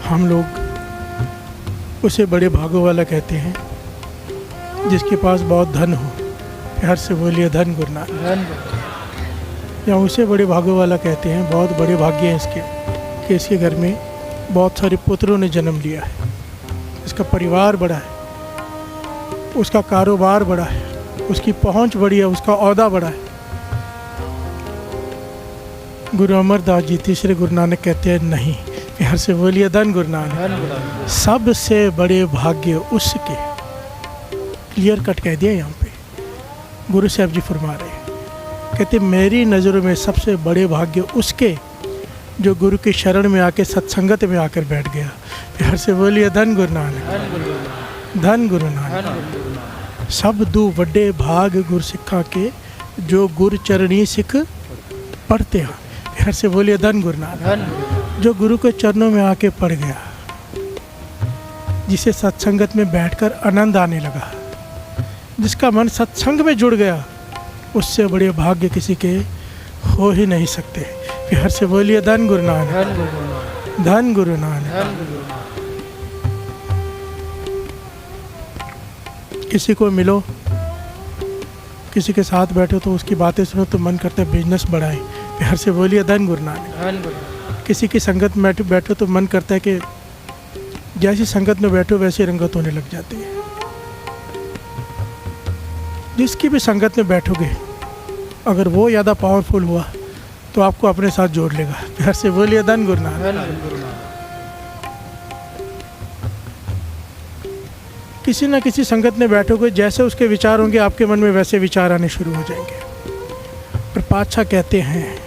हम लोग उसे बड़े भागों वाला कहते हैं जिसके पास बहुत धन हो। प्यार से बोलिए धन गुरु नानक। या उसे बड़े भागों वाला कहते हैं, बहुत बड़े भाग्य हैं इसके कि इसके घर में बहुत सारे पुत्रों ने जन्म लिया है, इसका परिवार बड़ा है, उसका कारोबार बड़ा है, उसकी पहुंच बड़ी है, उसका ओहदा बड़ा है। गुरु अमरदास जी तीसरे गुरु नानक कहते हैं नहीं, प्यार से बोलिए धन गुरु नानक। सबसे बड़े भाग्य उसके, क्लियर कट कह दिया यहाँ पे गुरु साहब जी फरमा रहे हैं, कहते मेरी नज़रों में सबसे बड़े भाग्य उसके जो गुरु की शरण में आके सत्संगत में आकर बैठ गया। प्यार से बोलिए धन गुरु नानक, धन गुरु नानक। सब दू वड्डे भाग गुर सिखा के जो गुर चरणी सिख पढ़ते हैं। प्यार से बोलिए धन गुरु नानक। जो गुरु के चरणों में आके पढ़ गया, जिसे सत्संगत में बैठकर आनंद आने लगा, जिसका मन सत्संग में जुड़ गया, उससे बड़े भाग्य किसी के हो ही नहीं सकते। प्यार से बोलिए धन गुरु नानक, धन गुरु नानक। किसी को मिलो, किसी के साथ बैठो तो उसकी बातें सुनो तो मन करता है बिजनेस बढ़ाए। प्यार से बोलिए धन गुरु नानक। किसी की संगत में बैठो तो मन करता है कि जैसी संगत में बैठो वैसी रंगत होने लग जाती है। जिसकी भी संगत में बैठोगे, अगर वो ज़्यादा पावरफुल हुआ तो आपको अपने साथ जोड़ लेगा। प्यार से बोलिए धन गुरु नानक। किसी न किसी संगत में बैठोगे, जैसे उसके विचार होंगे आपके मन में वैसे विचार आने शुरू हो जाएंगे। पर पातशाह कहते हैं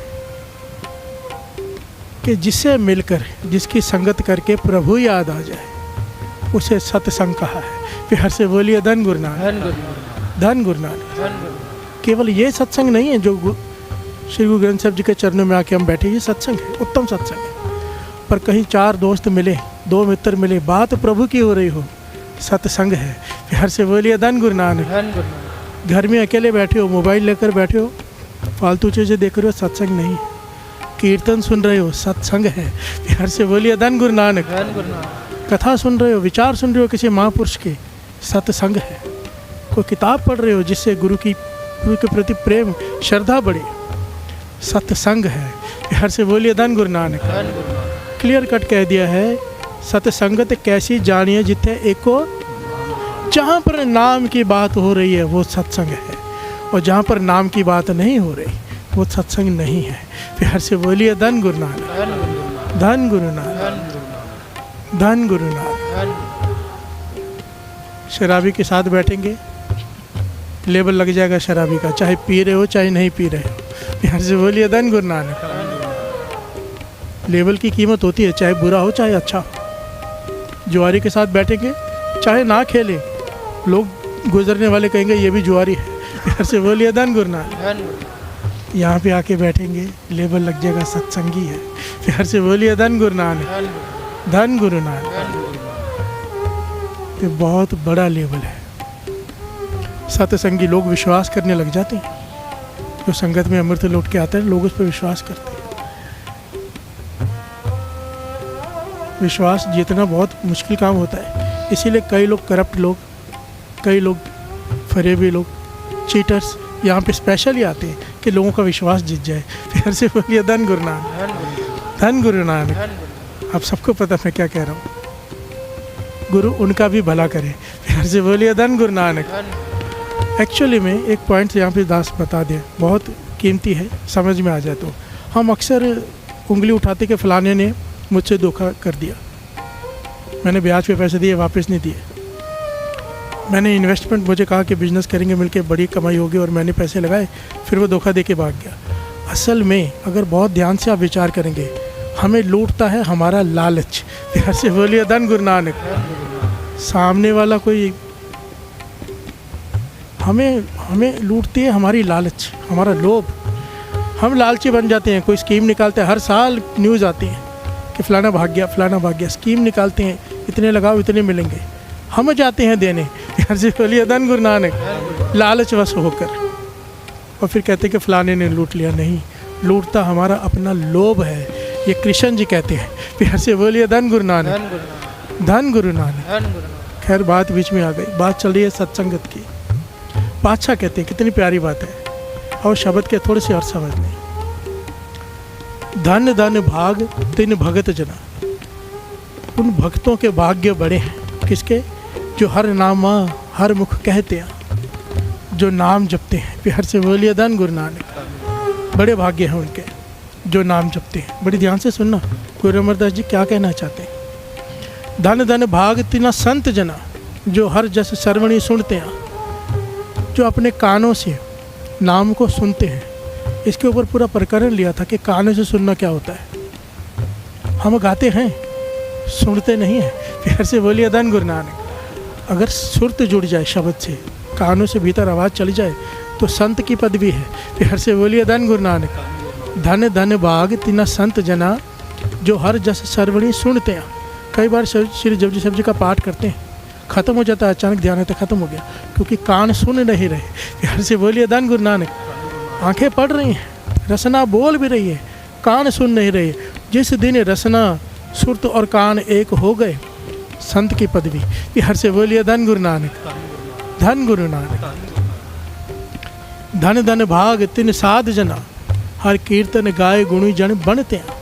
कि जिसे मिलकर, जिसकी संगत करके प्रभु याद आ जाए, उसे सत्संग कहा है। प्यार से बोलिए धन गुरु नानक, धन गुरु नानक। केवल ये सत्संग नहीं है जो श्री गुरु ग्रंथ साहब जी के चरणों में आके हम बैठे, ये सत्संग है, उत्तम सत्संग है। पर कहीं चार दोस्त मिले, दो मित्र मिले, बात प्रभु की हो रही हो, सत्संग है। प्यार से बोलिए धन गुरु नानक। घर में अकेले बैठे हो, मोबाइल लेकर बैठे हो, फालतू चीज़ें देख रहे हो, सत्संग नहीं है। कीर्तन सुन रहे हो, सत्संग है। प्यार से बोलिए धन गुरु नानक। कथा सुन रहे हो, विचार सुन रहे हो किसी महापुरुष के, सत्संग है। कोई किताब पढ़ रहे हो जिससे गुरु के प्रति प्रेम श्रद्धा बढ़े, सत्संग है। प्यार से बोलिए धन गुरु नानक। क्लियर कट कह दिया है, सत्संगत कैसी जानिए जिथे एको, जहाँ पर नाम की बात हो रही है वो सत्संग है, और जहाँ पर नाम की बात नहीं हो रही वो सत्संग नहीं है। प्यार से बोलिए धन गुरु नानक, धन गुरु नानक, धन गुरु नानक। शराबी के साथ बैठेंगे, लेबल लग जाएगा शराबी का, चाहे पी रहे हो चाहे नहीं पी रहे हो। प्यार से बोलिए धन गुरु नानक। लेबल की कीमत होती है, चाहे बुरा हो चाहे अच्छा हो। जुआरी के साथ बैठेंगे, चाहे ना खेले, लोग गुजरने वाले कहेंगे ये भी जुआरी है। प्यार से बोलिए धन गुरु नानक। यहाँ पे आके बैठेंगे, लेबल लग जाएगा सत्संगी है। प्यार से बोलिए धन गुरु नानक, धन गुरु नानक। ये बहुत बड़ा लेबल है। सत्संगी लोग विश्वास करने लग जाते हैं, जो संगत में अमृत लौट के आते हैं, लोग उस पर विश्वास करते हैं। विश्वास जीतना बहुत मुश्किल काम होता है, इसीलिए कई लोग करप्ट लोग, कई लोग फरेबी लोग, चीटर्स यहाँ पे स्पेशल ही आते हैं कि लोगों का विश्वास जीत जाए। फिर से बोलिए धन गुरु नानक, धन गुरु नानक। आप सबको पता मैं क्या कह रहा हूँ। गुरु उनका भी भला करे। फिर से बोलिए धन गुरु नानक। एक्चुअली में एक पॉइंट यहाँ पे दास बता दिया, बहुत कीमती है, समझ में आ जाए तो। हम अक्सर उंगली उठाते कि फलाने ने मुझसे धोखा कर दिया, मैंने ब्याज पे पैसे दिए वापस नहीं दिए, मैंने इन्वेस्टमेंट, मुझे कहा कि बिजनेस करेंगे मिलके बड़ी कमाई होगी, और मैंने पैसे लगाए, फिर वो धोखा दे के भाग गया। असल में अगर बहुत ध्यान से आप विचार करेंगे, हमें लूटता है हमारा लालच। प्यार से बोलिए धन गुरु नानक। सामने वाला कोई हमें लूटती है हमारी लालच, हमारा लोभ। हम लालची बन जाते हैं। कोई स्कीम निकालते हैं, हर साल न्यूज़ आती है कि फलाना भाग गया, फलाना भाग गया। स्कीम निकालते हैं, इतने लगाओ इतने मिलेंगे, हम जाते हैं देने। प्यार से बोलिए धन गुरु नानक। लालचवश होकर, और फिर कहते हैं कि फलाने ने लूट लिया। नहीं, लूटता हमारा अपना लोभ है। ये कृष्ण जी कहते हैं। प्यार से बोलिए धन गुरु नानक, धन गुरु नानक। खैर बात बीच में आ गई, बात चल रही है सत्संगत की। बादशाह कहते हैं कितनी प्यारी बात है, और शब्द के थोड़े से और समझ नहीं। धन धन भाग तिन भगत जना, उन भक्तों के भाग्य बड़े हैं। किसके? जो हर नाम हर मुख कहते हैं, जो नाम जपते हैं। प्यार से बोलिए धन गुरु नानक। बड़े भाग्य हैं उनके जो नाम जपते हैं। बड़ी ध्यान से सुनना गुरु अमरदास जी क्या कहना चाहते हैं। धन धन भाग तिना संत जना, जो हर जस सर्वणी सुनते हैं, जो अपने कानों से नाम को सुनते हैं। इसके ऊपर पूरा प्रकरण लिया था कि कानों से सुनना क्या होता है। हम गाते हैं, सुनते नहीं हैं। प्यार से बोलिए धन गुरु नानक। अगर सुरत जुड़ जाए शब्द से, कानों से भीतर आवाज़ चली जाए, तो संत की पदवी है। प्यार से बोलिए धन गुरु नानक। धन धन भाग तिना संत जना, जो हर जस सर्वणी सुनते हैं। कई बार श्री जपजी साहब जी का पाठ करते हैं, ख़त्म हो जाता है, अचानक ध्यान आता ख़त्म हो गया, क्योंकि कान सुन नहीं रहे। प्यार से बोलिए धन गुरु नानक। आंखें पढ़ रही हैं, रसना बोल भी रही है, कान सुन नहीं रहे। जिस दिन रसना सुरत और कान एक हो गए, संत की पदवी। प्यार से बोलिए धन गुरु नानक, धन गुरु नानक। धन धन भाग तिन साध जना, हर कीर्तन गाय गुणी जन बनते हैं।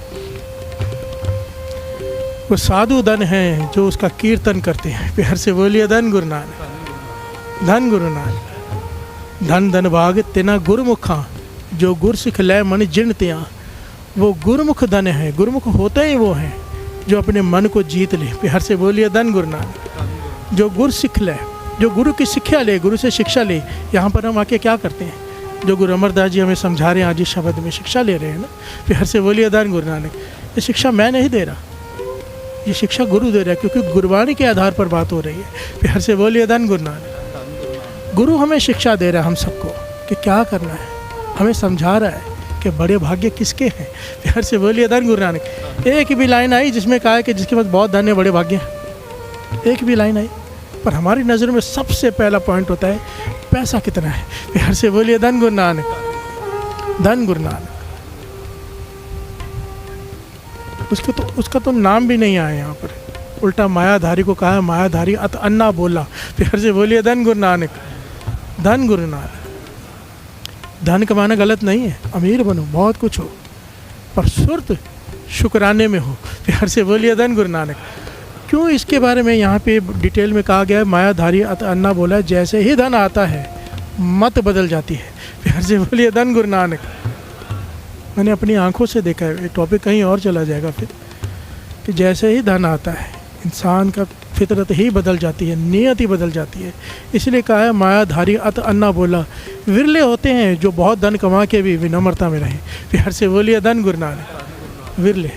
वो साधु धन हैं जो उसका कीर्तन करते हैं। प्यार से बोलिए धन गुरु नानक, धन गुरु नानक। धन धन भाग तिना गुरुमुखा, जो गुर सिख लय मन जिनते। वो गुरुमुख धन है, गुरुमुख होते ही वो हैं जो अपने मन को जीत ले। प्यार से बोलिए धन गुरु नानक। जो गुर सिख ले, जो गुरु की शिक्षा ले, गुरु से शिक्षा ले। यहाँ पर हम आके क्या करते हैं, जो गुरु अमरदास जी हमें समझा रहे हैं, आज इस शब्द में शिक्षा ले रहे हैं ना। प्यार से बोलिए धन गुरु नानक। ये शिक्षा मैं नहीं दे रहा, ये शिक्षा गुरु दे रहा है, क्योंकि गुरबाणी के आधार पर बात हो रही है। प्यार से बोलिए धन गुरु नानक। गुरु हमें शिक्षा दे रहा है हम सबको कि क्या करना है, हमें समझा रहा है कि बड़े भाग्य किसके हैं। प्यार से बोलिए धन गुरु नानक। एक भी लाइन आई जिसमें कहा है कि जिसके पास बहुत धन है, बड़े भाग्य हैं, एक भी लाइन आई। पर हमारी नज़र में सबसे पहला पॉइंट होता है पैसा कितना है। प्यार से बोलिए धन गुरु नानक, धन गुरु नानक। उसका तो नाम भी नहीं आया यहाँ पर, उल्टा मायाधारी को कहा है मायाधारी अत अन्ना बोला। प्यार से बोलिए धन गुरु नानक, धन गुरु नानक। धन कमाना गलत नहीं है, अमीर बनो, बहुत कुछ हो, पर सुरत शुक्राने में हो। प्यार से बोलिए धन गुरु नानक। क्यों इसके बारे में यहाँ पे डिटेल में कहा गया है, मायाधारी अत अन्ना बोला है। जैसे ही धन आता है मत बदल जाती है। प्यार से बोलिए धन गुरु नानक। मैंने अपनी आंखों से देखा है, ये टॉपिक कहीं और चला जाएगा फिर, कि जैसे ही धन आता है इंसान का फितरत ही बदल जाती है, नियत ही बदल जाती है। इसलिए कहा है मायाधारी अत अन्ना बोला। विरले होते हैं जो बहुत धन कमा के भी विनम्रता में रहें। प्यार से बोलिए धन गुरु नानक। विरले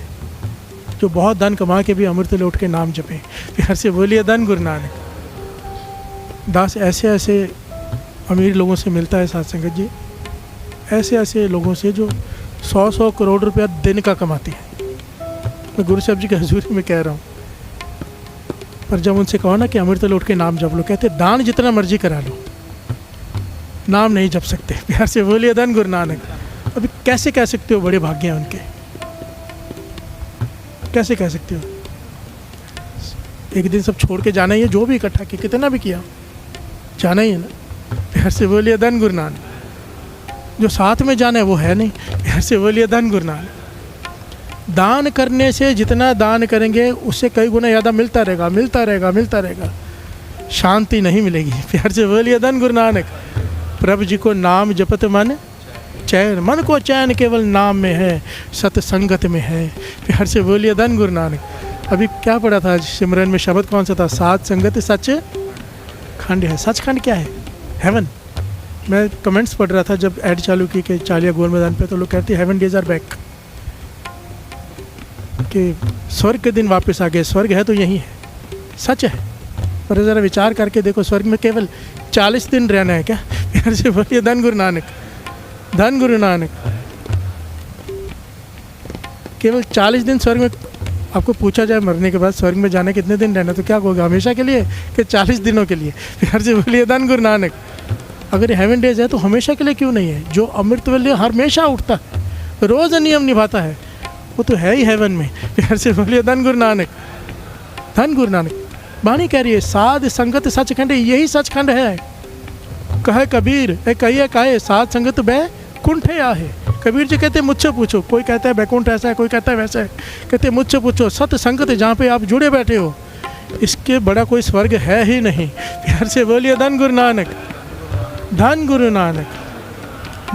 जो बहुत धन कमा के भी अमृत लौट के नाम जपें। प्यार से बोलिए धन गुरु नानक। दास ऐसे ऐसे अमीर लोगों से मिलता है साथ संगत जी, ऐसे ऐसे लोगों से जो 100-100 करोड़ रुपया दिन का कमाते हैं। मैं गुरु साहब जी की हजूरी में कह रहा हूँ। पर जब उनसे कहो ना कि अमृत लौट के नाम जप लो, कहते दान जितना मर्जी करा लो, नाम नहीं जप सकते। प्यार से बोलिए धन गुरु नानक। अभी कैसे कह सकते हो बड़े भाग्य हैं उनके, कैसे कह सकते हो? एक दिन सब छोड़ के जाना ही है, जो भी इकट्ठा किया, कितना भी किया, जाना ही है ना। प्यार से बोलिए धन गुरु नानक। जो साथ में जाना है वो है नहीं। प्यार से बोलिए धन गुरु नानक। दान करने से जितना दान करेंगे उससे कई गुना ज़्यादा मिलता रहेगा, मिलता रहेगा, मिलता रहेगा, शांति नहीं मिलेगी। प्यार से बोलिए धन गुरु नानक। प्रभु जी को नाम जपत मन चैन, मन को चैन केवल नाम में है, सत्संगत में है। प्यार से बोलिए धन गुरु नानक। अभी क्या पढ़ा था सिमरन में, शब्द कौन सा था? सात संगत सच खंड है। सचखंड क्या है? हेवन। मैं कमेंट्स पढ़ रहा था जब ऐड चालू की कि चालिया गोल मैदान पे, तो लोग कहते हैं हेवन डेज आर बैक, कि स्वर्ग के दिन वापस आ गए। स्वर्ग है तो यही है, सच है, पर ज़रा विचार करके देखो, स्वर्ग में केवल 40 दिन रहना है क्या? प्यार से बोलिए धन गुरु नानक, धन गुरु नानक। केवल 40 दिन स्वर्ग में। आपको पूछा जाए मरने के बाद स्वर्ग में जाने कितने दिन रहना, तो क्या कहोगे? हमेशा के लिए कि 40 दिनों के लिए? प्यार से बोलिए धन गुरु नानक। अगर हेवन डेज है तो हमेशा के लिए क्यों नहीं है? जो अमृत वेले हमेशा उठता है, रोज़ नियम निभाता है, वो तो है ही हेवन में। प्यार से बोलिए धन गुरु नानक, धन गुरु नानक। वाणी कह रही है साध संगत सचखंड, यही सचखंड है। कहे कबीर ए कहिए काहे, साध संगत बैकुंठ आहे। कबीर जी कहते मुझसे पूछो, कोई कहता है बैकुंठ ऐसा है, कोई कहता है वैसा है, कहते मुझसे पूछो। सत संगत जहाँ पे आप जुड़े बैठे हो, इसके बड़ा कोई स्वर्ग है ही नहीं। प्यार से बोलिए धन गुरु नानक, धन गुरु नानक,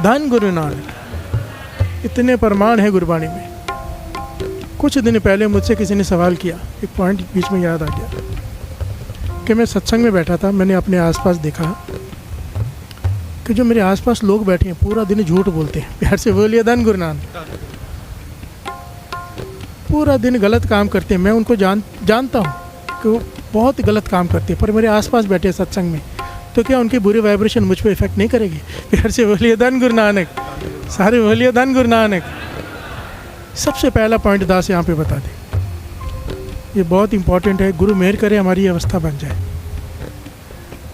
धन गुरु नानक। इतने प्रमाण है गुरबाणी में। कुछ दिन पहले मुझसे किसी ने सवाल किया, एक पॉइंट बीच में याद आ गया कि मैं सत्संग में बैठा था, मैंने अपने आसपास देखा कि जो मेरे आसपास लोग बैठे हैं पूरा दिन झूठ बोलते हैं। प्यार से बोलिए धन गुरु नानक। पूरा दिन गलत काम करते हैं। मैं उनको जानता हूँ कि वो बहुत गलत काम करते हैं, पर मेरे आसपास बैठे सत्संग में, तो क्या उनकी बुरी वाइब्रेशन मुझ पर इफेक्ट नहीं करेगी? प्यार से बोलिए धन गुरु नानक, सारे बोलिए धन गुरु नानक। सबसे पहला पॉइंट दास यहाँ पे बता दें, ये बहुत इंपॉर्टेंट है। गुरु मेहर करे हमारी ये अवस्था बन जाए।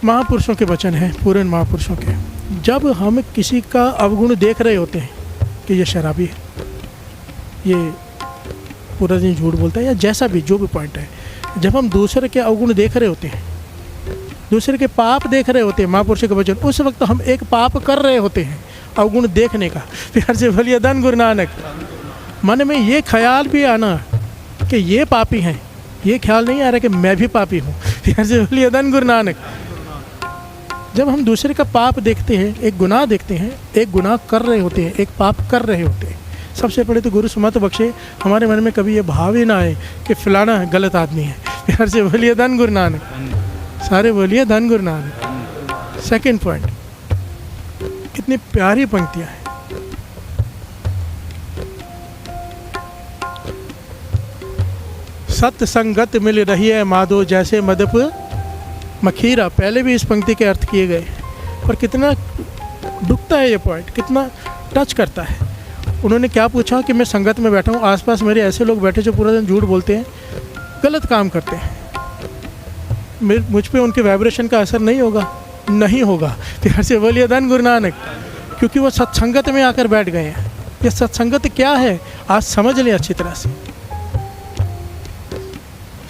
महापुरुषों के वचन हैं, पूर्ण महापुरुषों के। जब हम किसी का अवगुण देख रहे होते हैं कि ये शराबी है, ये पूरा दिन झूठ बोलता है, या जैसा भी जो भी पॉइंट है, जब हम दूसरे के अवगुण देख रहे होते हैं, दूसरे के पाप देख रहे होते हैं, महापुरुषों के वचन, उस वक्त हम एक पाप कर रहे होते हैं अवगुण देखने का। प्यार से बोलिए धन गुरु नानक। मन में ये ख्याल भी आना कि ये पापी हैं, ये ख्याल नहीं आ रहा कि मैं भी पापी हूँ। प्यार से बोलिए धन गुरु नानक। जब हम दूसरे का पाप देखते हैं, एक गुनाह देखते हैं, एक गुनाह कर रहे होते हैं, एक पाप कर रहे होते हैं, सबसे पहले तो गुरु सुमत बख्शे हमारे मन में कभी ये भाव ही ना आए कि फलाना गलत आदमी है। प्यार से बोलिए धन गुरु नानक, सारे बोलिए धन गुरु नानक। सेकंड पॉइंट, कितनी प्यारी पंक्तियाँ हैं। सत्संगत मिल रही है माधो जैसे मदप मखीरा। पहले भी इस पंक्ति के अर्थ किए गए, पर कितना दुखता है ये पॉइंट, कितना टच करता है। उन्होंने क्या पूछा कि मैं संगत में बैठा हूँ, आसपास मेरे ऐसे लोग बैठे जो पूरा दिन झूठ बोलते हैं, गलत काम करते हैं, मुझ पे उनके वाइब्रेशन का असर नहीं होगा? नहीं होगा। प्यार से बोलिए धन गुरु नानक, क्योंकि वो सत्संगत में आकर बैठ गए हैं। ये सत्संगत क्या है आज समझ लें अच्छी तरह से।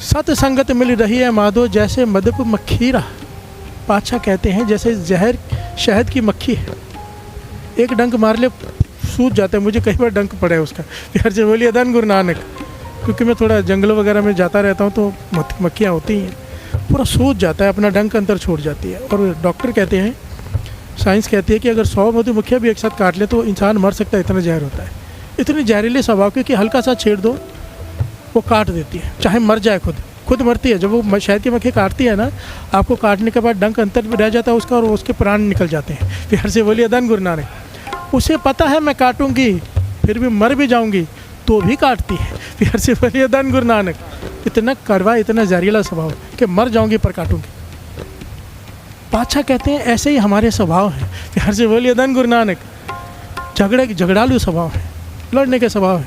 सत्संगत मिल रही है माधो जैसे मदप मखीरा। पाछा कहते हैं जैसे जहर शहद की मक्खी है, एक डंक मार ले सूझ जाता है। मुझे कई बार डंक पड़ा है उसका। प्यार से बोलिए धन गुरु नानक, क्योंकि मैं थोड़ा जंगलों वगैरह में जाता रहता हूँ तो मक्खियाँ होती हैं, पूरा सूझ जाता है, अपना डंक अंदर छोड़ जाती है। और डॉक्टर कहते हैं, साइंस कहती है कि अगर 100 मधुमक्खियाँ भी एक साथ काट ले तो इंसान मर सकता है, इतना जहर होता है। इतनी जहरीले स्वभाव के कि हल्का सा छेड़ दो वो काट देती है, चाहे मर जाए, खुद मरती है। जब वो शहद की मक्खी काटती है ना, आपको काटने के बाद डंक अंतर रह जाता है उसका और उसके प्राण निकल जाते हैं। प्यार से बोलिए धन गुरु नानक। उसे पता है मैं काटूंगी फिर भी मर भी जाऊंगी तो भी काटती है। प्यार से बोलिए धन गुरु नानक। इतना कड़वा, इतना जहरीला स्वभाव कि मर जाऊंगी पर काटूंगी। पाछा कहते हैं ऐसे ही हमारे स्वभाव हैं। प्यार से बोलिए धन गुरु नानक। झगड़ालू स्वभाव है, लड़ने के स्वभाव है,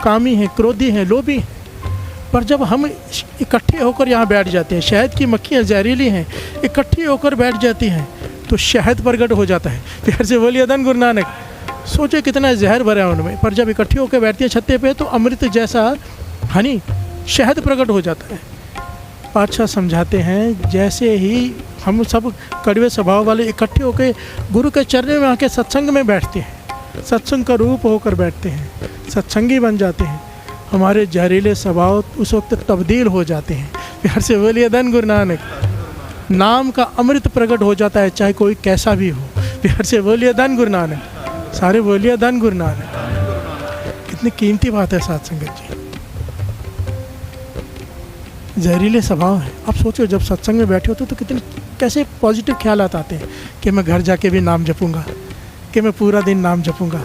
कामी है, क्रोधी है, लोभी है। पर जब हम इकट्ठे होकर यहाँ बैठ जाते हैं, शहद की मक्खियाँ जहरीली हैं, इकट्ठी होकर बैठ जाती हैं तो शहद प्रकट हो जाता है। प्यार से बोलिए धन गुरु नानक। सोचे कितना जहर भरा है उनमें, पर जब इकट्ठी होकर बैठती है छत्ते पे तो अमृत जैसा हनी शहद प्रकट हो जाता है। पातशाह समझाते हैं जैसे ही हम सब कड़वे स्वभाव वाले इकट्ठे होकर गुरु के चरणों में आके सत्संग में बैठते हैं, सत्संग का रूप होकर बैठते हैं, सत्संगी बन जाते हैं, हमारे जहरीले स्वभाव उस वक्त तब्दील हो जाते हैं। प्यार से बोलिए धन गुरु नानक। नाम का अमृत प्रकट हो जाता है चाहे कोई कैसा भी हो। प्यार से बोलिए धन गुरु नानक। सारे बोलिए धन गुरु नानक। कितनी कीमती बात है साथ संगत जी। जहरीले स्वभाव है। अब सोचो जब सत्संग में बैठे होते तो कितने कैसे पॉजिटिव ख्यालात आते हैं कि मैं घर जाके भी नाम जपूंगा, कि मैं पूरा दिन नाम जपूंगा,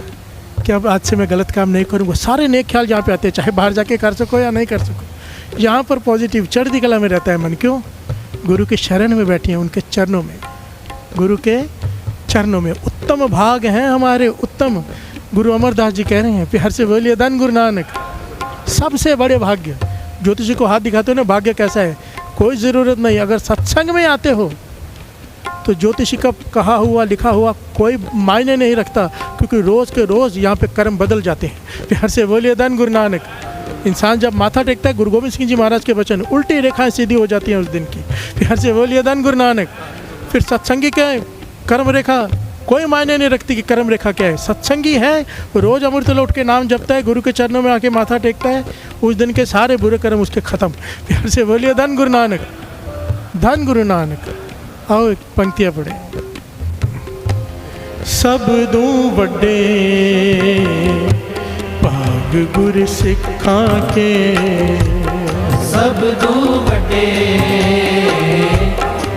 कि अब आज से मैं गलत काम नहीं करूँगा। सारे नेक ख्याल यहाँ पे आते हैं, चाहे बाहर जाके कर सको या नहीं कर सको। यहाँ पर पॉजिटिव चढ़ती कला में रहता है मन। क्यों? गुरु के शरण में बैठे हैं, उनके चरणों में, गुरु के चरणों में। उत्तम भाग हैं हमारे, उत्तम। गुरु अमरदास जी कह रहे हैं, प्यार से बोलिए धन गुरु नानक। सबसे बड़े भाग्य, ज्योतिषी को हाथ दिखाते हो ना, भाग्य कैसा है, कोई ज़रूरत नहीं। अगर सत्संग में आते हो तो ज्योतिषी का कहा हुआ लिखा हुआ कोई मायने नहीं रखता, क्योंकि रोज़ के रोज़ यहाँ पे कर्म बदल जाते हैं। प्यार से बोलिए धन गुरु नानक। इंसान जब माथा टेकता है, गुरु गोविंद सिंह जी महाराज के वचन, उल्टी रेखाएं सीधी हो जाती हैं उस दिन की। प्यार से बोलिए धन गुरु नानक। फिर सत्संगी क्या है? कर्म रेखा कोई मायने नहीं रखती कि कर्म रेखा क्या है। सत्संगी है, रोज़ अमृत लौट के नाम जपता है, गुरु के चरणों में आके माथा टेकता है, उस दिन के सारे बुरे कर्म उसके ख़त्म। प्यार से बोलिए धन गुरु नानक, धन गुरु नानक। आओ एक पंक्तियाँ पढ़े। सब दूं बड़े भाग गुर सिखा के, सब दूं बड़े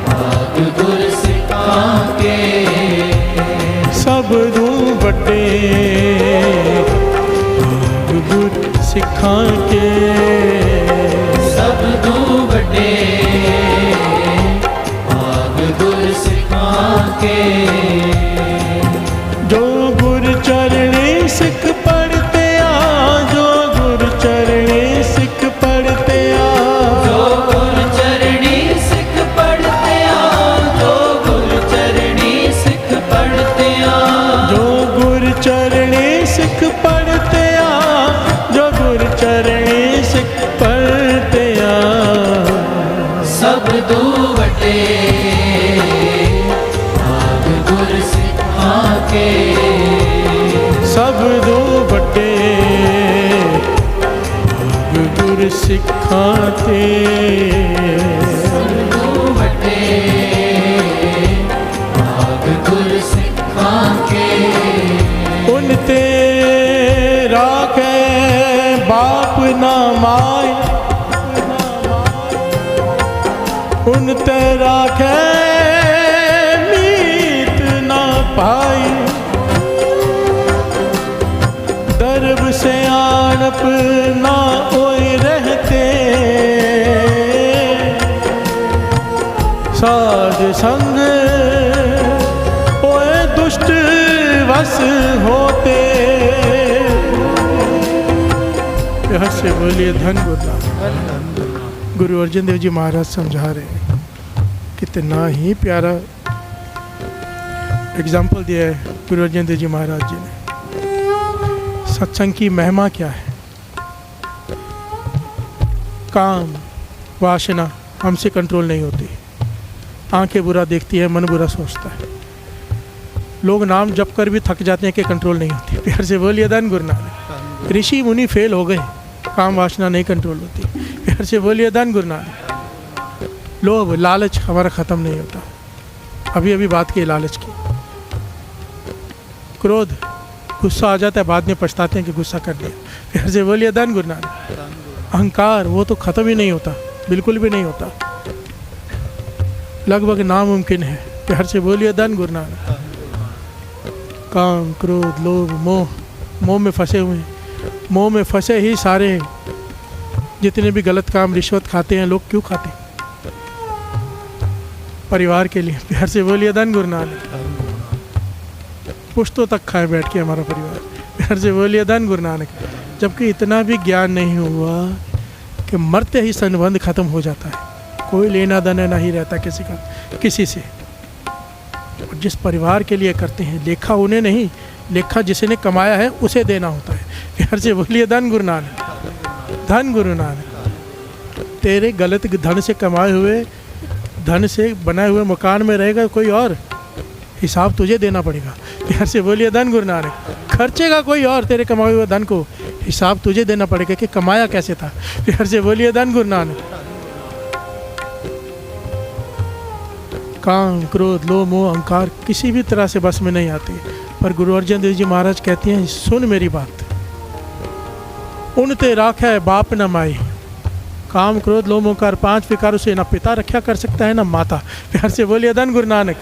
भाग गुर सिखा के, सब दूं बड़े भाग गुर सिखा के, सब दूं बड़े भाग गुर सिखा के। जो गुर चरणी सिख पढ़ते आ, जो गुर चरणी सिख पढ़ते आ, जो गुर चरणी सिख पढ़ते आ, जो गुर चरणी सिख पढ़ते आ, जो गुर चरणी सिख पढ़ते आ, जो गुर चरणी सिख पढ़ते आ। सब दूं बड़े भाग गुर सिखा के, सब दूं बड़े भाग गुर सिखाते। सब दूं बड़े भाग गुर सिखा के। उन ते राखे बाप ना माय, उन ते राखे मीत ना पाई, दरब से आनप ना ओए रहते, साध संग ओए दुष्ट वश होते। यहाँ से बोलिए धन गुरु। गुरु अर्जन देव जी महाराज समझा रहे हैं, कितना ही प्यारा एग्जाम्पल दिया है गुरु अर्जन देव जी महाराज जी ने। सत्संग की महिमा क्या है? काम वासना हमसे कंट्रोल नहीं होती, आंखें बुरा देखती है, मन बुरा सोचता है, लोग नाम जप कर भी थक जाते हैं कि कंट्रोल नहीं होती। प्यार से बोलिए धन गुरु नानक। ऋषि मुनि फेल हो गए, काम वासना नहीं कंट्रोल होती। प्यार से बोलिए धन गुरु नानक। लोभ लालच हमारा ख़त्म नहीं होता। अभी अभी बात की लालच की। क्रोध गुस्सा आ जाता है, बाद में पछताते हैं कि गुस्सा कर दिया। प्यार से बोलिए धन गुरु नानक। अहंकार वो तो ख़त्म ही नहीं होता, बिल्कुल भी नहीं होता, लगभग नामुमकिन है। प्यार से बोलिए धन गुरु नानक। काम क्रोध लोभ मोह, मोह में फंसे हुए हैं। मोह में फंसे ही सारे जितने भी गलत काम रिश्वत खाते हैं लोग, क्यों खाते? परिवार के लिए। प्यार से बोलिए धन गुरु नानक। पुश्तों तक खाए बैठ के हमारा परिवार। प्यार से बोलिए धन गुरु नानक। जबकि इतना भी ज्ञान नहीं हुआ कि मरते ही संबंध खत्म हो जाता है, कोई लेना देना नहीं रहता किसी का किसी से। और जिस परिवार के लिए करते हैं, लेखा उन्हें नहीं, लेखा जिसने कमाया है उसे देना होता है। प्यार से बोलिए धन गुरु नानक। धन गुरु नानक। तेरे गलत धन से कमाए हुए धन से बनाए हुए मकान में रहेगा कोई और, हिसाब तुझे देना पड़ेगा। प्यार से बोलिए धन गुरु नानक। खर्चेगा कोई और तेरे कमाए हुए धन को, हिसाब तुझे देना पड़ेगा कि कमाया कैसे था। प्यार से बोलिए धन गुरु नानक। काम क्रोध लोभ मोह अहंकार किसी भी तरह से बस में नहीं आते, पर गुरु अर्जन देव जी महाराज कहते हैं, सुन मेरी बात। उन ते राखा है बाप न माई। काम क्रोध लोभ मोह अहंकार पांच विकारों से ना पिता रक्षा कर सकता है ना माता। प्यार से बोलिए धन गुरु नानक।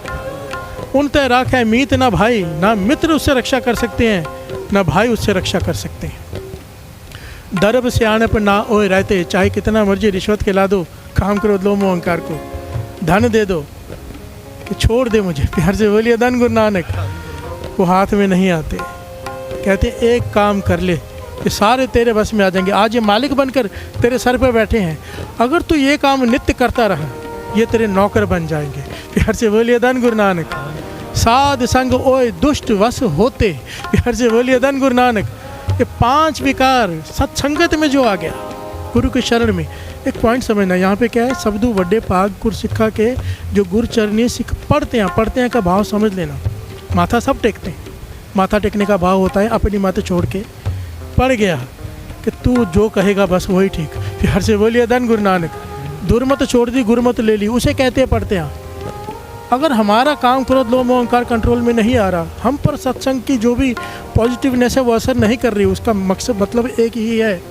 उन ते राखा है मीत ना भाई, ना मित्र उससे रक्षा कर सकते हैं ना भाई उससे रक्षा कर सकते हैं। दरब से आने पर ना ओए रहते, चाहे कितना मर्जी रिश्वत खिला दो काम क्रोध लोभ मोह अहंकार को, धन दे दो कि छोड़ दे मुझे। प्यार से बोलिए धन गुरु नानक। वो हाथ में नहीं आते। कहते एक काम कर ले, ये सारे तेरे बस में आ जाएंगे। आज ये मालिक बनकर तेरे सर पे बैठे हैं, अगर तू ये काम नित्य करता रहा, ये तेरे नौकर बन जाएंगे। प्यार से बोलिए धन गुरु नानक। साध संग ओए दुष्ट वश होते, प्यार से बोलिए धन गुरु नानक। ये 5 विकार सत्संगत में जो आ गया गुरु के शरण में। एक पॉइंट समझना, यहाँ पे क्या है, सबदू वड्डे पाग गुर सिक्खा के जो गुरु चरणी सिख पढ़ते हैं का भाव समझ लेना। माथा सब टेकते हैं, माथा टेकने का भाव होता है अपनी माथा छोड़ के पड़ गया कि तू जो कहेगा बस वही ठीक। प्यार से बोलिए धन गुरु नानक। दुर्मत छोड़ दी गुरमत ले ली, उसे कहते हैं पढ़ते हैं। अगर हमारा काम क्रोध लोभ मोह अहंकार कंट्रोल में नहीं आ रहा, हम पर सत्संग की जो भी पॉजिटिवनेस है वो असर नहीं कर रही, उसका मकसद मतलब एक ही है,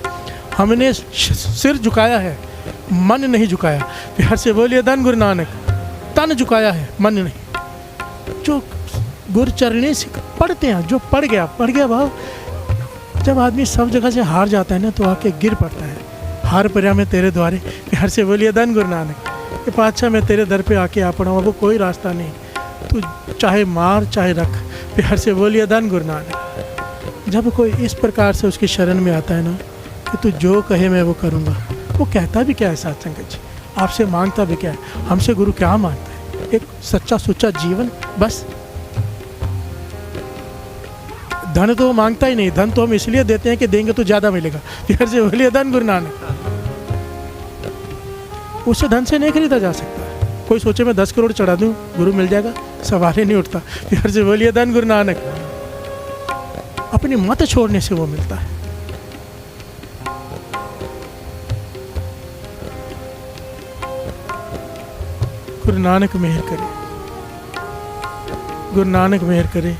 हमने सिर झुकाया है, मन नहीं झुकाया। प्यार से बोलिए धन गुरु नानक। तन झुकाया है, मन नहीं। जो गुरु चरणी से पढ़ते हैं, जो पढ़ गया भाव। जब आदमी सब जगह से हार जाता है ना तो आके गिर पड़ता है। हार पर्या में तेरे द्वारे। प्यार से बोलिए धन गुरु नानक। ये पातशाह मैं तेरे दर पे आके आ पड़ा हूँ, वो कोई रास्ता नहीं, तू चाहे मार चाहे रख। प्यार से बोलिए धन गुरु नानक। जब कोई इस प्रकार से उसकी शरण में आता है ना कि तू जो कहे मैं वो करूँगा, वो कहता भी क्या है साथ संगत जी, आपसे मांगता भी क्या है, हमसे गुरु क्या मांगता है? एक सच्चा सुच्चा जीवन बस। धन तो वो मांगता ही नहीं, धन तो हम इसलिए देते हैं कि देंगे तो ज़्यादा मिलेगा। प्यार से बोलिए धन गुरु नानक। उससे धन से नहीं खरीदा जा सकता। कोई सोचे मैं 10 करोड़ चढ़ा दूं गुरु मिल जाएगा, सवाल ही नहीं उठता। प्यार से बोलिए धन गुरु नानक। अपनी मत छोड़ने से वो मिलता है। गुरु नानक मेहर करे, गुरु नानक मेहर करे,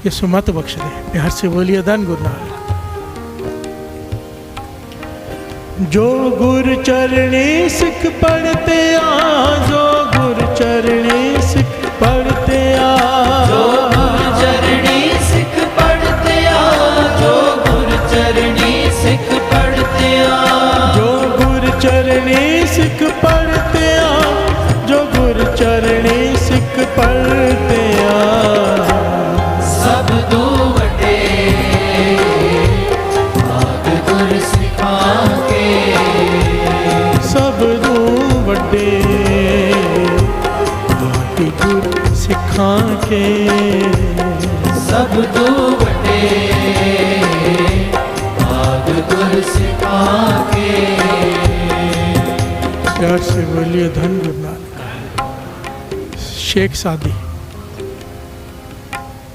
ये सुमत बख्श दे। प्यार से बोलिए धन गुरु नानक। जो गुरु चरणी सिख पढ़ते आ, जो गुरु चरणी सिख पढ़ते आ, जो गुरु चरणी सिख पढ़ते आ, जो गुरु चरणी सिख पढ़ते आ, जो गुरु चरणी सिख पढ़ते आ, जो गुरु चरणी सिख पढ़ते आ। सब दू वटे भाग गुर सिखा के, सब दू वड्डे भाग गुर सिखा के, सब दू वटे भाग गुर सिखा के। प्यार से बोलिए धन गुरु नानक। शेख सादी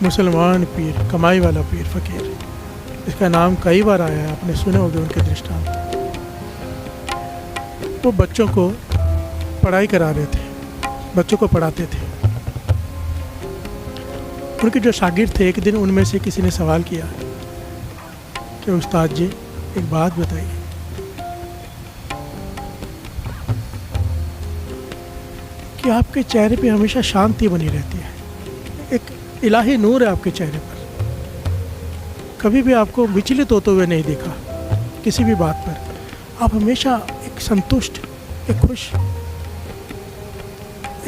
मुसलमान पीर, कमाई वाला पीर फकीर, इसका नाम कई बार आया है, आपने सुने होंगे उनके दृष्टांत। वो बच्चों को पढ़ाई करा रहे थे, बच्चों को पढ़ाते थे। उनके जो शागिर्द थे, एक दिन उनमें से किसी ने सवाल किया कि उस्ताद जी एक बात बताइए, कि आपके चेहरे पे हमेशा शांति बनी रहती है, एक इलाही नूर है आपके चेहरे पर, कभी भी आपको विचलित होते हुए नहीं देखा किसी भी बात पर। आप हमेशा एक संतुष्ट, एक खुश,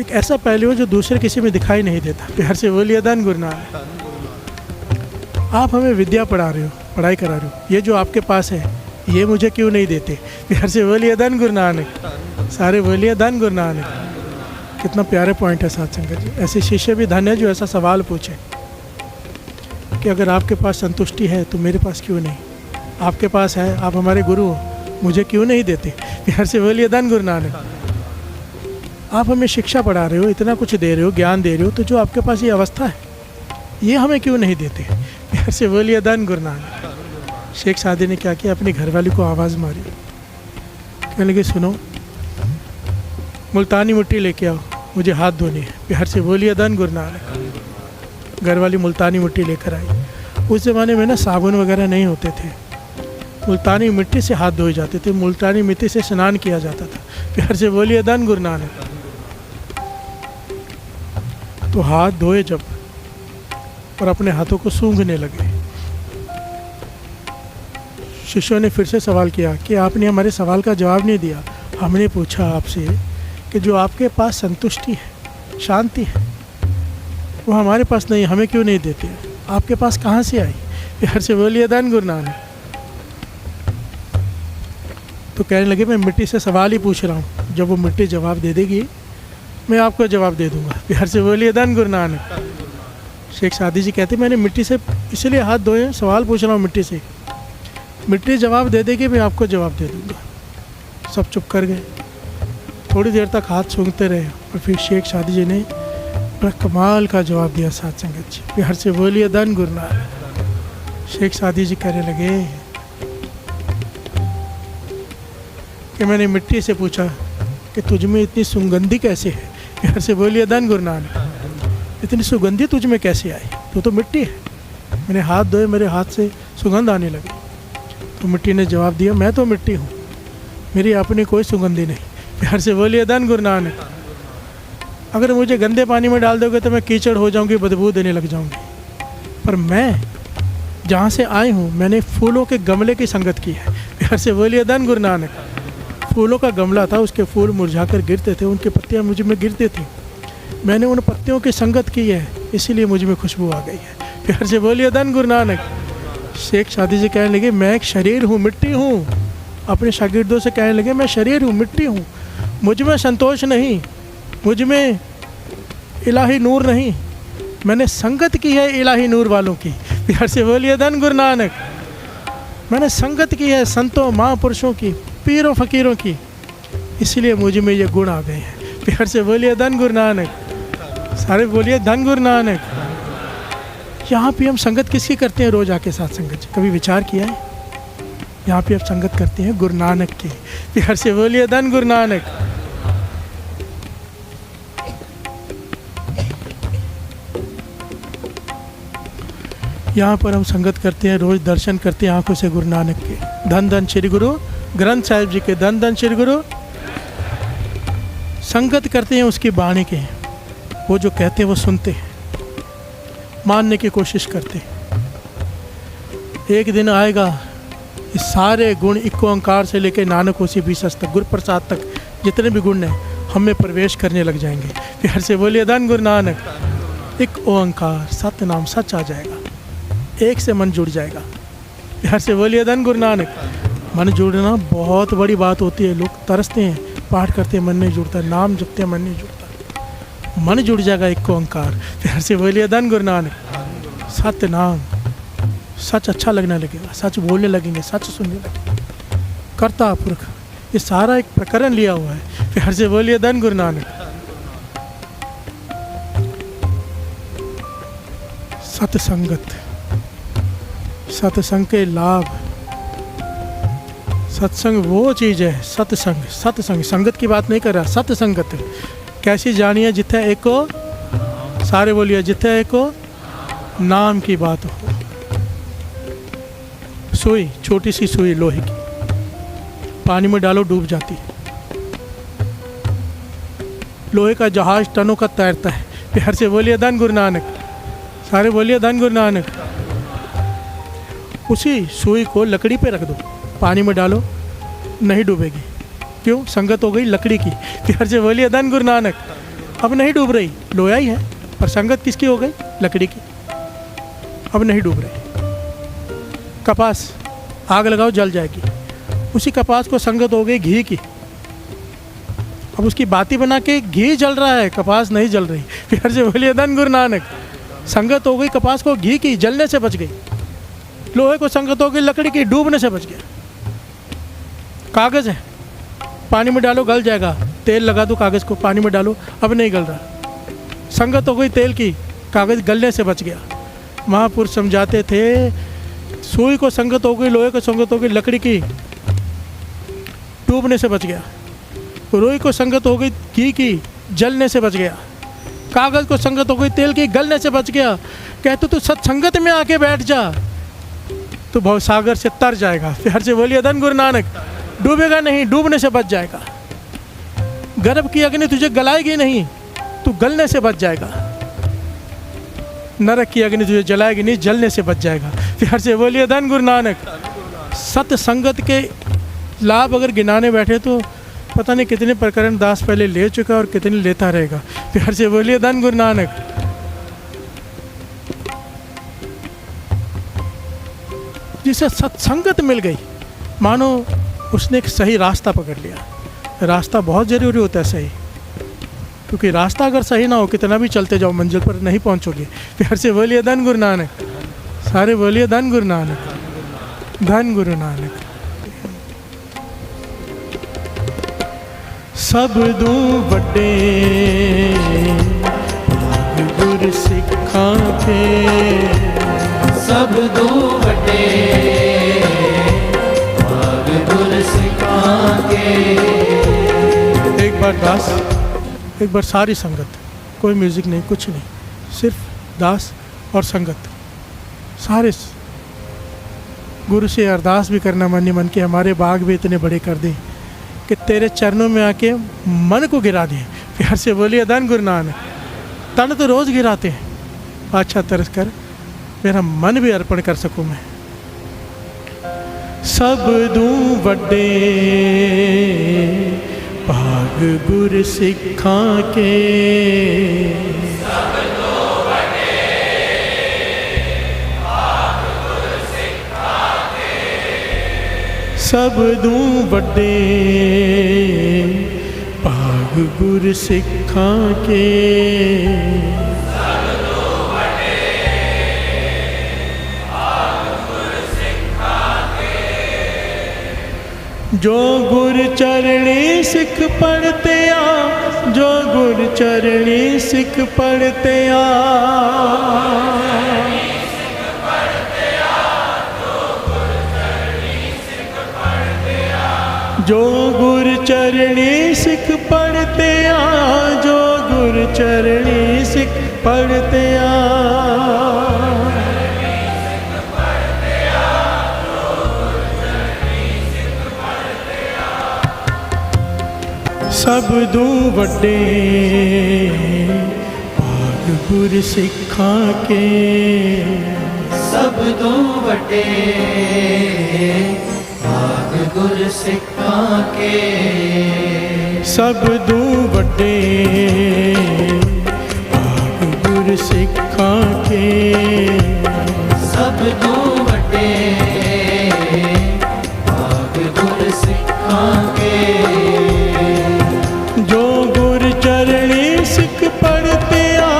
एक ऐसा पहलू है जो दूसरे किसी में दिखाई नहीं देता। प्यार से बोलिए धन गुरु नानक। आप हमें विद्या पढ़ा रहे हो, पढ़ाई करा रहे हो, ये जो आपके पास है ये मुझे क्यों नहीं देते? प्यार से बोलिए धन गुरु नानक। सारे बोलिए धन गुरु नानक। कितना प्यारे पॉइंट है साथ संगत जी। ऐसे शिष्य भी धन्य है जो ऐसा सवाल पूछे कि अगर आपके पास संतुष्टि है तो मेरे पास क्यों नहीं? आपके पास है, आप हमारे गुरु हो, मुझे क्यों नहीं देते? प्यार से बोलिए धन गुरु नानक। आप हमें शिक्षा पढ़ा रहे हो, इतना कुछ दे रहे हो, ज्ञान दे रहे हो, तो जो आपके पास ये अवस्था है ये हमें क्यों नहीं देते? प्यार से बोलिए धन गुरु नानक। शेख सादी ने क्या किया, अपनी घरवाली को आवाज़ मारी, कहने लगे सुनो, मुल्तानी मिट्टी लेके आओ, मुझे हाथ धोने हैं। प्यार से बोलिए धन गुरु नानक। घरवाली मुल्तानी मिट्टी लेकर आई। उस ज़माने में ना साबुन वगैरह नहीं होते थे, मुल्तानी मिट्टी से हाथ धोए जाते थे, मुल्तानी मिट्टी से स्नान किया जाता था। प्यार से बोलिए धन गुरु नानक। तो हाथ धोए जब और अपने हाथों को सूंघने लगे, शिष्यों ने फिर से सवाल किया कि आपने हमारे सवाल का जवाब नहीं दिया। हमने पूछा आपसे कि जो आपके पास संतुष्टि है, शांति है, वो हमारे पास नहीं, हमें क्यों नहीं देते? आपके पास कहाँ से आई? प्यार से बोलिए धन गुरु नानक। तो कहने लगे मैं मिट्टी से सवाल ही पूछ रहा हूँ। जब वो मिट्टी जवाब दे देगी मैं आपको जवाब दे दूंगा। प्यार से बोलिए धन गुरु नानक। शेख सादी जी कहते मैंने मिट्टी से इसलिए हाथ धोए, सवाल पूछ रहा हूँ मिट्टी से, मिट्टी जवाब दे देगी, मैं आपको जवाब दे दूंगा। सब चुप कर गए। थोड़ी देर तक हाथ सूंघते रहे और फिर शेख सादी जी ने बड़ा कमाल का जवाब दिया। साथ संगत जी प्यार से बोलिए धन गुरु नानक। शेख सादी जी कहने लगे कि मैंने मिट्टी से पूछा कि तुझ में इतनी सुगंधी कैसे है। प्यार से बोलिए धन गुरु नानक। इतनी सुगंधी तुझ में कैसे आई, तू तो मिट्टी है। मैंने हाथ धोए, मेरे हाथ से सुगंध आने लगी। तो मिट्टी ने जवाब दिया मैं तो मिट्टी हूँ, मेरी अपनी कोई सुगंधी नहीं। प्यार से बोलिए धन गुरु नानक। अगर मुझे गंदे पानी में डाल दोगे तो मैं कीचड़ हो जाऊंगी, बदबू देने लग जाऊंगी। पर मैं जहाँ से आई हूँ मैंने फूलों के गमले की संगत की है। प्यार से बोलिए धन गुरु नानक। फूलों का गमला था, उसके फूल मुरझाकर गिरते थे, उनकी पत्तियाँ मुझ में गिरती थी। मैंने उन पत्तियों की संगत की है, इसीलिए मुझ में खुशबू आ गई है। प्यार से बोलिए धन गुरु नानक। शेख सादी जी कहने लगे मैं एक शरीर हूँ, मिट्टी हूँ। अपने शागिर्दों से कहने लगे मैं शरीर हूँ, मिट्टी हूँ, मुझ में संतोष नहीं, मुझ में इलाही नूर नहीं। मैंने संगत की है इलाही नूर वालों की। प्यार से बोलिए धन गुरु नानक। मैंने संगत की है संतों महापुरुषों की, पीरों फकीरों की, इसलिए मुझ में ये गुण आ गए हैं। प्यार से बोलिए धन गुरु नानक। सारे बोलिए धन गुरु नानक। यहाँ पे हम संगत किसकी करते हैं रोज आके साथ संगत? कभी विचार किया है? यहाँ पे आप संगत करते हैं गुरु नानक की। प्यार से बोलिए धन गुरु नानक। यहाँ पर हम संगत करते हैं, रोज दर्शन करते हैं आंखों से गुरु नानक के। धन धन श्री गुरु ग्रंथ साहिब जी के, धन धन श्री गुरु। संगत करते हैं उसकी बाणी के, वो जो कहते हैं वो सुनते हैं, मानने की कोशिश करते हैं। एक दिन आएगा ये सारे गुण एक ओंकार से लेकर नानक होसी बीसस तक, गुरु प्रसाद तक, जितने भी गुण हैं हम में प्रवेश करने लग जाएंगे। प्यार से बोलिए धन गुरु नानक। एक ओंकार सत्य नाम सच आ जाएगा, एक से मन जुड़ जाएगा। प्यार से बोलिए धन गुरु नानक। मन जुड़ना बहुत बड़ी बात होती है। लोग तरसते हैं, पाठ करते हैं मन नहीं जुड़ता, नाम जपते हैं मन नहीं जुड़ता। मन जुड़ जाएगा एक ओंकार। प्यार से बोलिए धन गुरु नानक। सत्य नाम सच अच्छा लगने लगेगा, सच बोलने लगेंगे, सच सुनने लगेंगे। कर्ता पुरख ये सारा एक प्रकरण लिया हुआ है। प्यार से बोलिए धन गुरु नानक। सत्संगत, सत्संग के लाभ। सत्संग वो चीज़ है, सत्संग, सत्संग संगत की बात नहीं कर रहा, सत्संगत कैसी जानिए जिथे एको, सारे बोलिए जिथे एको नाम की बात हो। सुई, छोटी सी सुई लोहे की, पानी में डालो डूब जाती है। लोहे का जहाज टनों का तैरता है। प्यार से बोलिए धन गुरु नानक। सारे बोलिए धन गुरु नानक। उसी सुई को लकड़ी पे रख दो, पानी में डालो, नहीं डूबेगी। क्यों? संगत हो गई लकड़ी की। प्यार से बोलिए धन गुरु नानक। अब नहीं डूब रही, लोया ही है, पर संगत किसकी हो गई? लकड़ी की। अब नहीं डूब रही। कपास, आग लगाओ जल जाएगी। उसी कपास को संगत हो गई घी की। अब उसकी बाती बना के घी जल रहा है, कपास नहीं जल रही। प्यार से बोलिए धन गुरु नानक। संगत हो गई कपास को घी की, जलने से बच गई। लोहे को संगत हो गई लकड़ी की, डूबने से बच गया। कागज़ है, पानी में डालो गल जाएगा। तेल लगा दो कागज़ को, पानी में डालो, अब नहीं गल रहा। संगत हो गई तेल की, कागज़ गलने से बच गया। महापुरुष समझाते थे, सुई को संगत हो गई, लोहे को संगत हो गई लकड़ी की, डूबने से बच गया। रुई को संगत हो गई घी की, जलने से बच गया। कागज़ को संगत हो गई तेल की, गलने से बच गया। कहते तू सत्संगत में आके बैठ जा, तो भवसागर से तर जाएगा। प्यार से बोलिए धन गुरु नानक। डूबेगा नहीं, डूबने से बच जाएगा। गर्भ की अग्नि तुझे गलाएगी नहीं, तू गलने से बच जाएगा। नरक की अग्नि तुझे जलाएगी नहीं, जलने से बच जाएगा। प्यार से बोलिए धन गुरु नानक। सत्संगत के लाभ अगर गिनाने बैठे तो पता नहीं कितने प्रकरण दास पहले ले चुका और कितने लेता रहेगा। प्यार से बोलिए धन गुरु नानक। जिसे सत्संगत मिल गई, मानो उसने एक सही रास्ता पकड़ लिया। रास्ता बहुत ज़रूरी होता है, सही। क्योंकि रास्ता अगर सही ना हो, कितना भी चलते जाओ मंजिल पर नहीं पहुंचोगे। प्यार से बोलिए धन गुरु नानक, सारे बोलिए धन गुरु नानक, धन गुरु नानक। सब दू वड्डे गुर सिखां के, सब दू वड्डे भाग गुर सिखां के। एक बार दास, एक बार सारी संगत, कोई म्यूजिक नहीं, कुछ नहीं, सिर्फ दास और संगत, सारे गुरु से अरदास भी करना मन ही मन के हमारे बाग भी इतने बड़े कर दे कि तेरे चरणों में आके मन को गिरा दे। प्यार से बोलिए धन गुरु नानक। तन तो रोज़ गिराते हैं, अच्छा तरस कर मेरा मन भी अर्पण कर सकूं मैं। सब दू वड्डे भाग गुर सिखां के, सब दू वड्डे भाग गुर सिखां के। सब दू वड्डे भाग गुर सिखां के। सब दू वड्डे भाग गुर सिखां के। जो गुर चरणी सिख पढ़ते आ, जो गुर चरणी सिख पढ़ते आ, जो गुर चरणी सिख पढ़ते आ, जो गुर चरणी सिख पढ़ते आ, सब दू वड्डे भाग गुर सिखां के। सब दू वड्डे भाग गुर सिखां के। सब दू वड्डे भाग गुर सिखां के। सब दू वड्डे भाग गुर सिखां के। जो गुर चरणी सिख पढ़ते आ,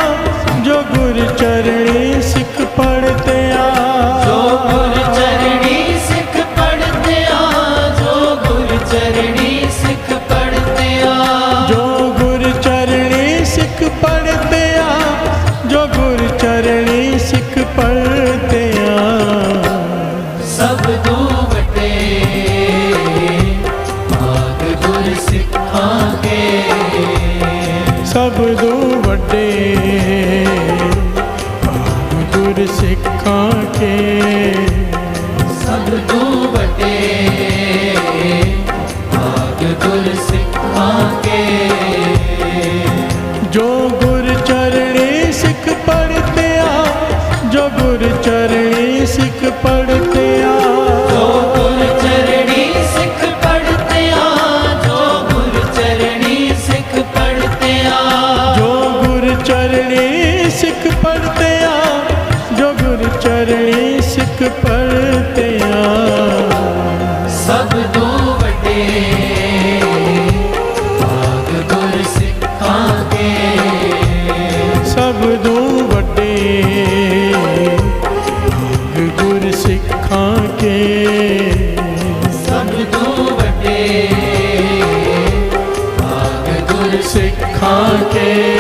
जो गुर चरणी सिख पढ़ते आ, जो गुर चरणी सिख पढ़ते आ, जो गुर चरणी सिख पढ़ते आ, जो गुर चरणी सिख पढ़ते आ, जो गुर चरणी सिख पढ़ते आ। सब दू वड्डे भाग गुर सिखां के। सब दू वड्डे भाग गुर सिखां के। सब दू वड्डे भाग गुर सिखां के। जो गुर चरणी सिख पढ़ते आ, जो गुर चरणी सिख पढ़ते आ, जो गुर चरणी सिख पढ़ते आ, जो गुर चरणी सिख पढ़ते आ, जो गुर चरणी सिख पढ़ते आ, जो गुर चरणी सिख पढ़ते आ। सब दू वड्डे भाग गुर सिखां के। सब दू वड्डे भाग गुर सिखां के। सब दू वड्डे भाग गुर सिखां के।